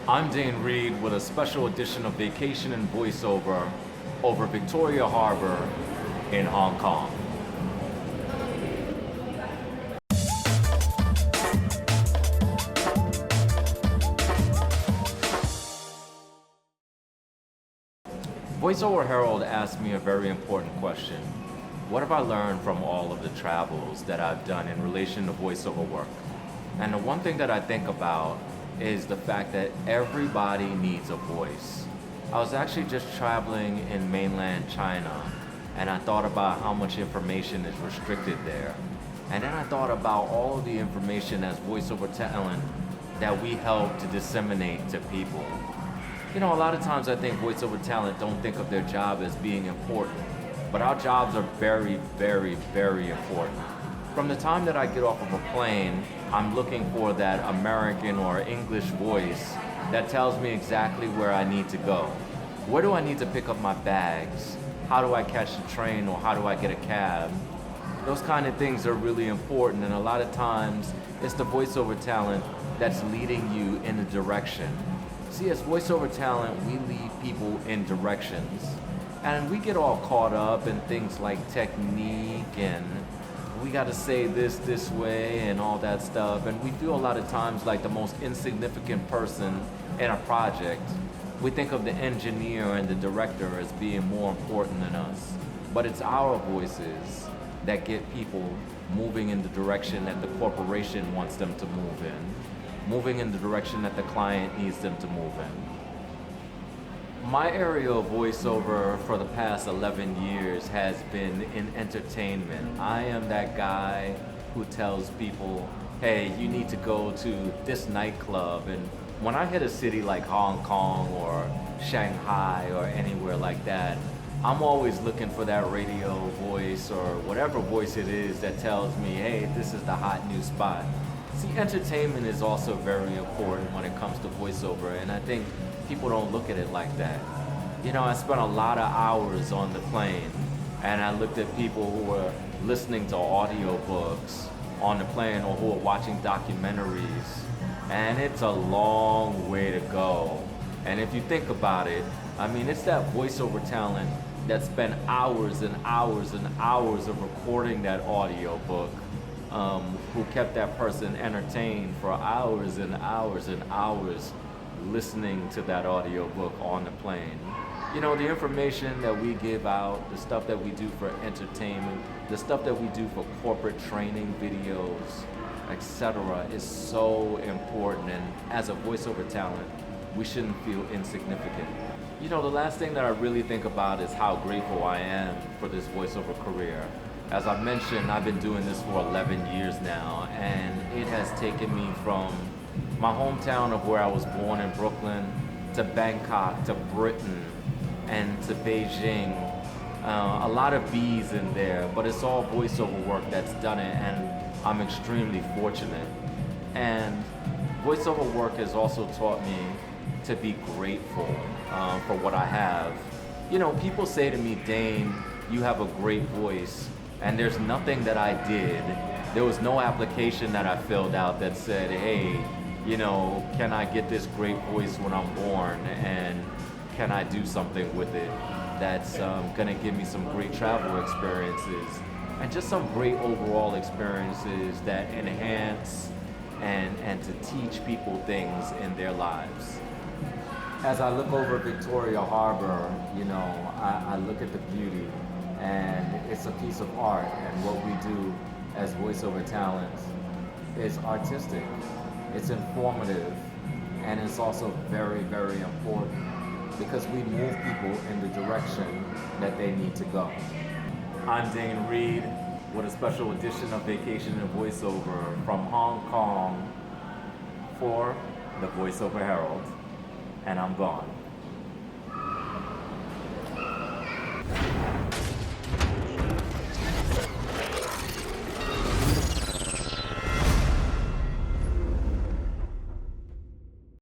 I'm Dane Reed with a special edition of Vacation and Voiceover over Victoria Harbor in Hong Kong. Voiceover Herald asked me a very important question. What have I learned from all of the travels that I've done in relation to voiceover work? And the one thing that I think about is the fact that everybody needs a voice. I was actually just traveling in mainland China, and I thought about how much information is restricted there. And then I thought about all of the information as voiceover talent that we help to disseminate to people. You know, a lot of times I think voiceover talent don't think of their job as being important, but our jobs are very, very, very important. From the time that I get off of a plane, I'm looking for that American or English voice that tells me exactly where I need to go. Where do I need to pick up my bags? How do I catch the train, or how do I get a cab? Those kind of things are really important, and a lot of times it's the voiceover talent that's leading you in a direction. See, as voiceover talent, we lead people in directions, and we get all caught up in things like technique and we got to say this way and all that stuff, and we feel a lot of times like the most insignificant person in a project. We think of the engineer and the director as being more important than us, but it's our voices that get people moving in the direction that the corporation wants them to move in, moving in the direction that the client needs them to move in. My area of voiceover for the past 11 years has been in entertainment. I am that guy who tells people, hey, you need to go to this nightclub. And when I hit a city like Hong Kong or Shanghai or anywhere like that, I'm always looking for that radio voice or whatever voice it is that tells me, hey, this is the hot new spot. See, entertainment is also very important when it comes to voiceover, and I think people don't look at it like that. You know, I spent a lot of hours on the plane, and I looked at people who were listening to audiobooks on the plane or who were watching documentaries, and it's a long way to go. And if you think about it, I mean, it's that voiceover talent that spent hours and hours and hours of recording that audiobook, who kept that person entertained for hours and hours and hours listening to that audiobook on the plane. You know, the information that we give out, the stuff that we do for entertainment, the stuff that we do for corporate training videos, etc., is so important. And as a voiceover talent, we shouldn't feel insignificant. You know, the last thing that I really think about is how grateful I am for this voiceover career. As I mentioned, I've been doing this for 11 years now, and it has taken me from my hometown of where I was born in Brooklyn to Bangkok to Britain and to Beijing. A lot of B's in there, but it's all voiceover work that's done it, and I'm extremely fortunate. And voiceover work has also taught me to be grateful for what I have. You know, people say to me, Dane, you have a great voice, and there's nothing that I did. There was no application that I filled out that said, hey, you know, can I get this great voice when I'm born, and can I do something with it that's gonna give me some great travel experiences and just some great overall experiences that enhance and to teach people things in their lives. As I look over Victoria Harbor, you know, I look at the beauty, and it's a piece of art, and what we do as voiceover talent is artistic, it's informative, and it's also very, very important because we move people in the direction that they need to go. I'm Dane Reed with a special edition of Vacation and Voiceover from Hong Kong for the Voiceover Herald, and I'm gone.